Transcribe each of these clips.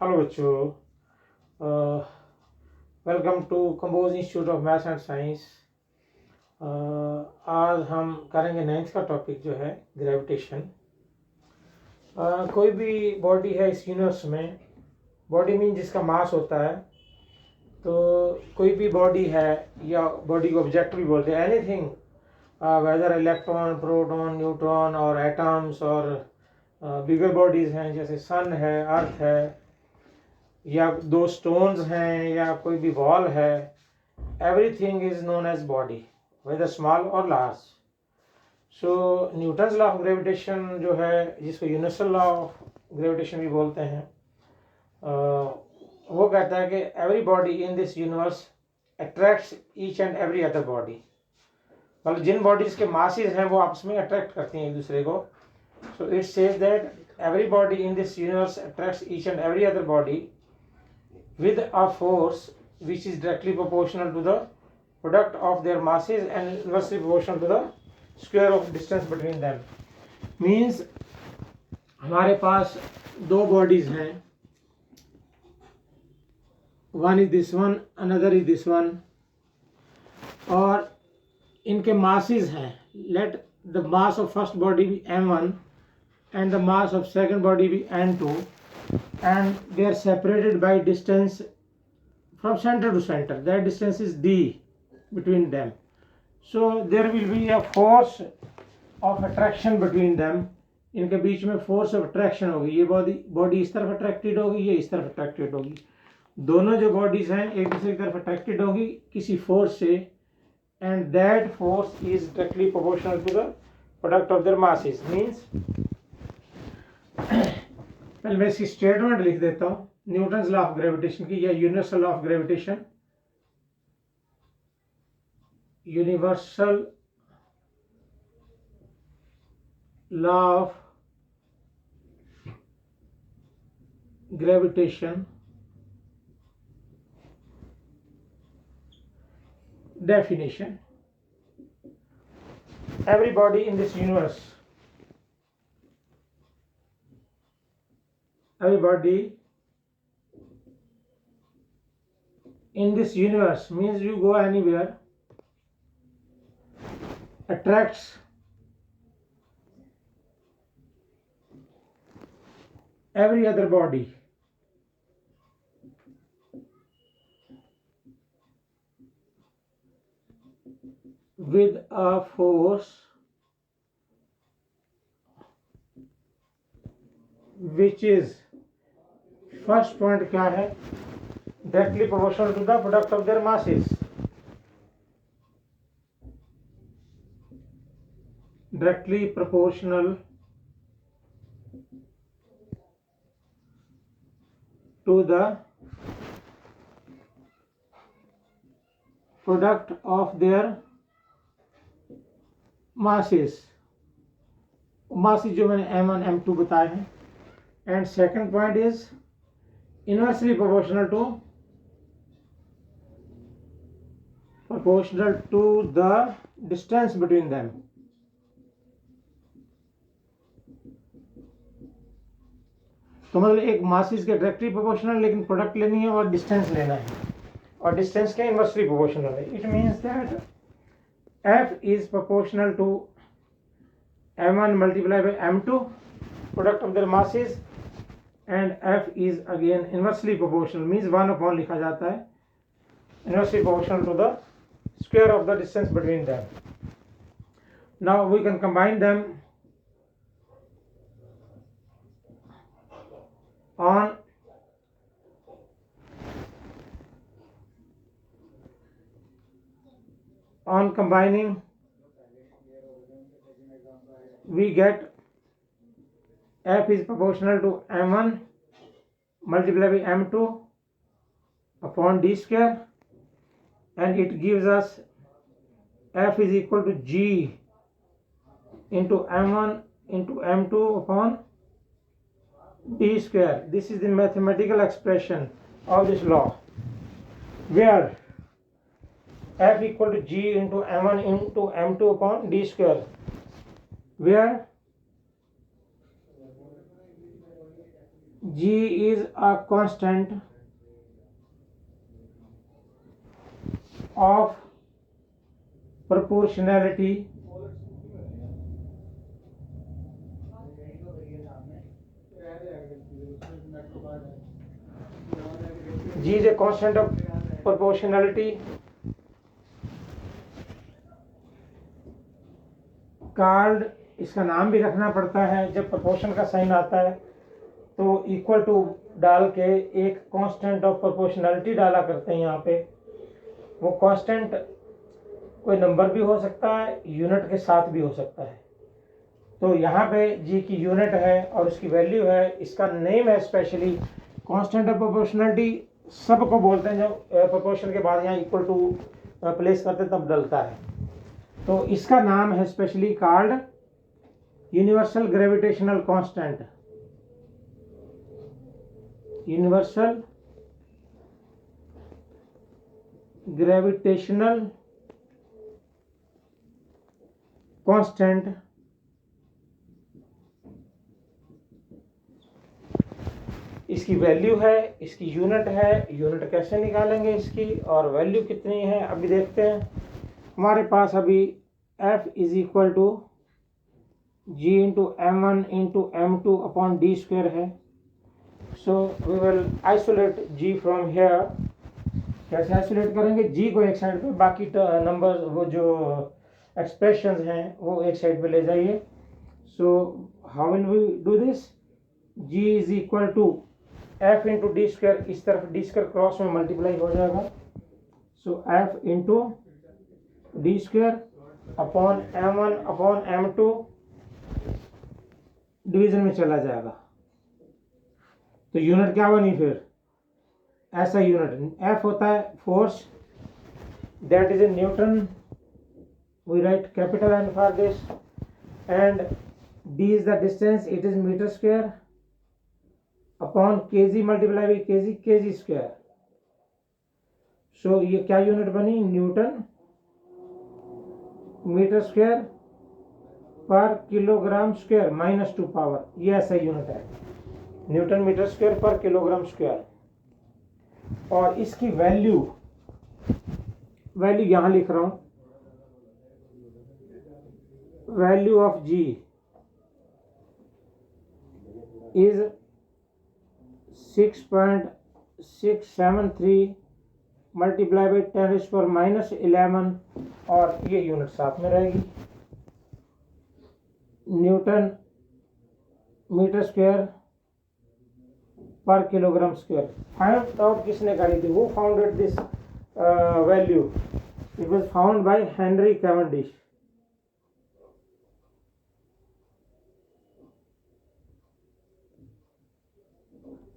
Hello बच्चों, welcome to Kamboj institute of maths and science. आज हम करेंगे 9th का टॉपिक जो है ग्रेविटेशन। कोई भी बॉडी है इस यूनिवर्स में, बॉडी मीन जिसका मास होता है, तो कोई भी बॉडी है या बॉडी को ऑब्जेक्ट भी बोलते हैं, anything, whether electron, proton, neutron और एटम्स और बिगर बॉडीज़ हैं जैसे सन है, अर्थ है, या दो स्टोन्स हैं या कोई भी वॉल है, everything is known as body, whether small or large. So Newton's law of gravitation जो है, जिसको यूनिवर्सल लॉ ऑफ ग्रेविटेशन भी बोलते हैं, वो कहता है कि every body in this universe attracts each and every other body. मतलब जिन बॉडीज के मासेस हैं वो आपस में अट्रैक्ट करती हैं एक दूसरे को। So it says that every body in this universe attracts each and every other body with a force which is directly proportional to the product of their masses and inversely proportional to the square of distance between them. Means हमारे पास दो bodies हैं, one is this one, another is this one, और इनके masses हैं. Let the mass of first body be m1 and the mass of second body be n2, and they are separated by distance from center to center. That distance is d between them. So there will be a force of attraction between them. इनके बीच में force of attraction होगी। ये body इस तरफ attracted होगी, ये इस तरफ अट्रैक्टेड होगी। दोनों जो बॉडीज हैं एक दूसरे की तरफ अट्रैक्टेड होगी किसी फोर्स से, and that force is directly proportional to the product of their masses. Means पहले मैं इसकी स्टेटमेंट लिख देता हूँ न्यूटन्स लॉ ऑफ ग्रेविटेशन की, या universal law of gravitation. Universal law of gravitation definition: everybody in this universe, everybody in this universe means you go anywhere, attracts every other body with a force which is, first point क्या है, directly proportional to the product of their masses. Directly proportional to the product of their masses. Masses जो मैंने m1 m2 बताए हैं, and second point is inversely proportional to the distance between them. तो मतलब एक masses के directly proportional, लेकिन product लेनी है और डिस्टेंस लेना है, और डिस्टेंस के इनवर्सली प्रोपोर्शनल है। It means that f is proportional to m1 multiplied by m2, product of their masses, and f is again inversely proportional, means 1 upon लिखा जाता है, inversely proportional to the square of the distance between them. Now we can combine them on combining we get f is proportional to m1 multiplied by m2 upon d square, and it gives us f is equal to g into m1 into m2 upon d square. This is the mathematical expression of this law, where f equal to g into m1 into m2 upon d square, where G is a constant of proportionality G is a constant of proportionality called, इसका नाम भी रखना पड़ता है, जब proportion का sign आता है तो इक्वल टू डाल के एक कांस्टेंट ऑफ प्रोपोर्शनैलिटी डाला करते हैं यहाँ पे। वो कांस्टेंट कोई नंबर भी हो सकता है, यूनिट के साथ भी हो सकता है। तो यहाँ पे जी की यूनिट है और उसकी वैल्यू है, इसका नेम है स्पेशली कांस्टेंट ऑफ प्रोपोर्शनैलिटी। सबको बोलते हैं जब प्रोपोर्शन के बाद यहाँ इक्वल टू प्लेस करते तब डलता है। तो इसका नाम है specially called universal gravitational constant. Universal gravitational constant इसकी वैल्यू है, इसकी यूनिट है। यूनिट कैसे निकालेंगे इसकी और वैल्यू कितनी है अभी देखते हैं। हमारे पास अभी F is equal to G into M1 into M2 upon D square है। So we will isolate G from here. कैसे आइसोलेट करेंगे? G को एक साइड पे, बाकी नंबर वो जो एक्सप्रेशंस हैं वो एक साइड पे ले जाइए। So how will we do this? G is equal to F into d square, इस तरफ डी स्क्वेयर क्रॉस में मल्टीप्लाई हो जाएगा। So F into d square upon M1 upon M2 division में चला जाएगा। तो यूनिट क्या बनी फिर? ऐसा यूनिट F होता है force, that is a newton, we write capital N for this, and D is the distance, it is metre square upon kg multiply by kg square. So ये क्या यूनिट बनी? Newton metre square per kilogram square -2 power, ये ऐसा unit है, newton metre square per kilogram square. और इसकी value यहां लिख रहा हूं, value of G is 6.673 multiply by 10⁻⁻11 और ये यूनिट साथ में रहेगी, Newton metre square per kilogram square. Find out किसने करी थी? वो founded this value, it was found by Henry Cavendish.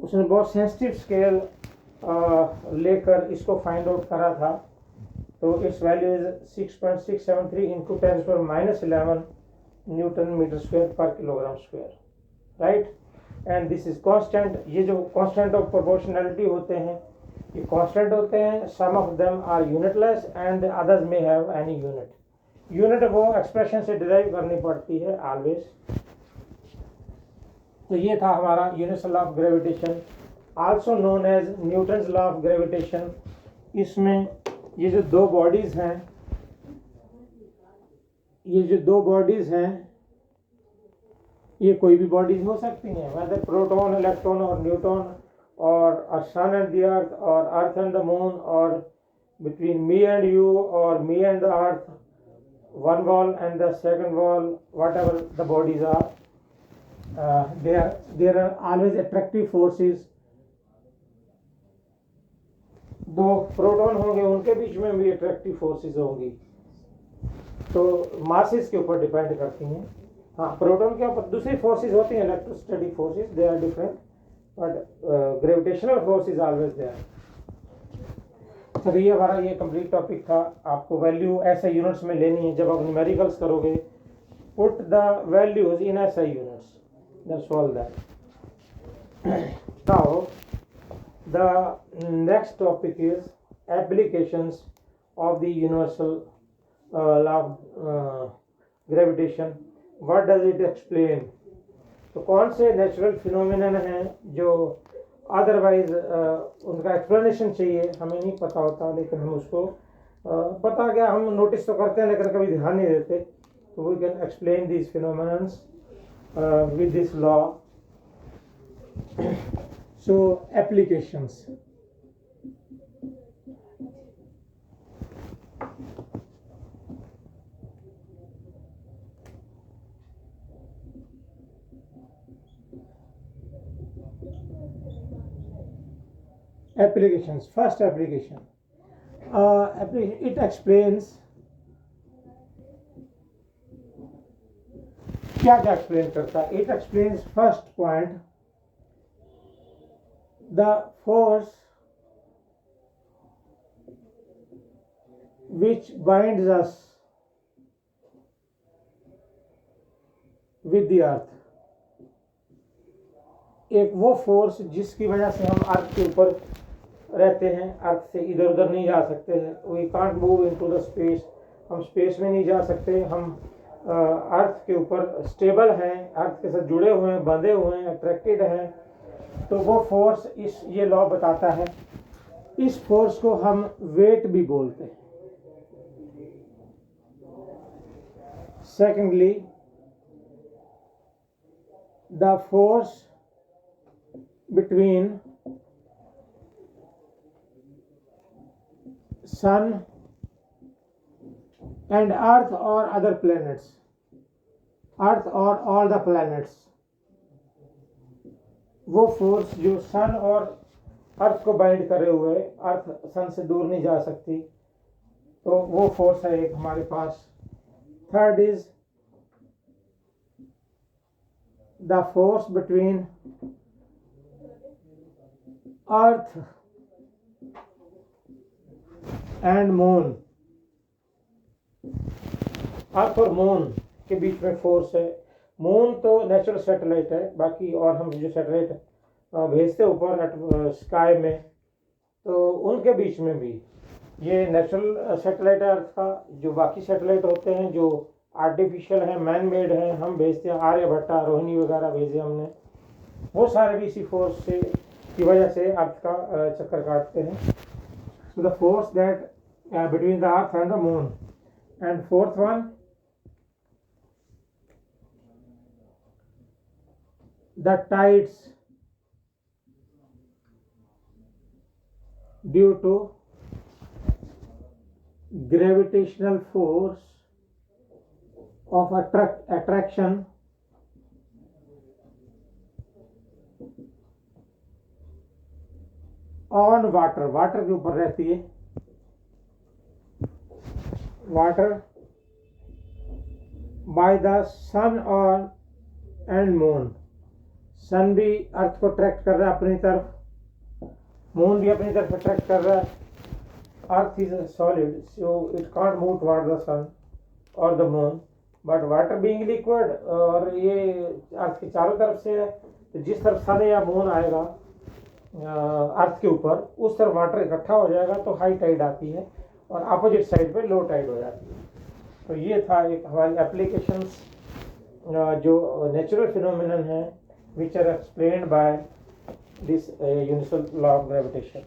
उसने बहुत सेंसिटिव स्केल लेकर इसको फाइंड आउट करा था। तो it's value is 6.673 into 10⁻⁻11 newton metre square per kilogram square, right. And this is constant. ये जो कांस्टेंट ऑफ प्रोपोर्शनैलिटी होते हैं ये कांस्टेंट होते हैं। Some of them are unitless and others may have any unit. Unit वो expression से derive करनी पड़ती है ऑलवेज। तो ये था हमारा universal law of gravitation, also known as Newton's law of gravitation. इसमें ये जो दो बॉडीज हैं, ये कोई भी बॉडीज हो सकती हैं, वेदर प्रोटॉन, इलेक्ट्रॉन और न्यूट्रॉन, और सन एंड द अर्थ, और अर्थ एंड द मून, और बिटवीन मी एंड यू, और me and the earth, one wall and the second wall, whatever the bodies are, there are always attractive forces. दो proton होंगे उनके बीच में भी attractive forces होंगी। तो मासेस के ऊपर डिपेंड करती हैं। हाँ, प्रोटॉन के ऊपर दूसरी फोर्सेस होती हैं, electrostatic forces, they are different, but gravitational force is always there. तो ये हमारा ये कंप्लीट टॉपिक था। आपको वैल्यू ऐसे यूनिट्स में लेनी है। जब आप न्यूमेरिकल्स करोगे, पुट द वैल्यूज इन ऐसे units, that's all that. Now the next topic is applications of the universal law of gravitation. What does it explain? तो कौन से नेचुरल फिनोमिनन हैं जो अदरवाइज उनका एक्सप्लेनेशन चाहिए, हमें नहीं पता होता, लेकिन हम उसको पता क्या, हम नोटिस तो करते हैं लेकिन कभी ध्यान नहीं देते. तो we can explain this phenomenons with this law. So applications. Applications. First application. It explains क्या क्या एक्सप्लेन करता है. It explains first point the force which binds us with the earth. एक वो फोर्स जिसकी वजह से हम अर्थ के ऊपर रहते हैं, अर्थ से इधर उधर नहीं जा सकते हैं. We can't move into the space. हम स्पेस में नहीं जा सकते. हम अर्थ के ऊपर स्टेबल हैं, अर्थ के साथ जुड़े हुए हैं, बंधे हुए हैं, अट्रैक्टेड हैं. तो वो फोर्स ये लॉ बताता है. इस फोर्स को हम वेट भी बोलते हैं. Secondly, the force between sun and earth or other planets, earth or all the planets. वो फोर्स जो सन और अर्थ को बाइंड करे हुए, अर्थ सन से दूर नहीं जा सकती, तो वो फोर्स है एक हमारे पास. Third is the force between earth and moon. Earth और मून के बीच में फोर्स है. मून तो नेचुरल सैटेलाइट है, बाकी और हम जो सैटेलाइट भेजते हैं ऊपर स्काई में, तो उनके बीच में भी ये नेचुरल सैटेलाइट है अर्थ का. जो बाकी सैटेलाइट होते हैं जो आर्टिफिशियल हैं, मैन मेड हैं, हम भेजते हैं, आर्यभट्टा, रोहिणी वगैरह भेजे हमने, वो सारे भी इसी फोर्स से की वजह से अर्थ का चक्कर काटते हैं. So the force that between the earth and the moon. And fourth one, the tides due to gravitational force of attraction on water. Water के ऊपर रहती है. water by the sun or and moon. सन भी अर्थ को attract कर रहा है अपनी तरफ, मून भी अपनी तरफ अट्रैक्ट कर रहा है. Earth is solid, so it can't move toward the sun और the moon, but water being liquid, और ये अर्थ के चारों तरफ से है, तो जिस तरफ सन या मून आएगा अर्थ के ऊपर, उस तरफ वाटर इकट्ठा हो जाएगा तो हाई टाइड आती है, और अपोजिट साइड पे लो टाइड हो जाती है. तो ये था एक हमारी एप्लीकेशंस जो नेचुरल फिनोमिनन है, which are explained by this universal law of gravitation.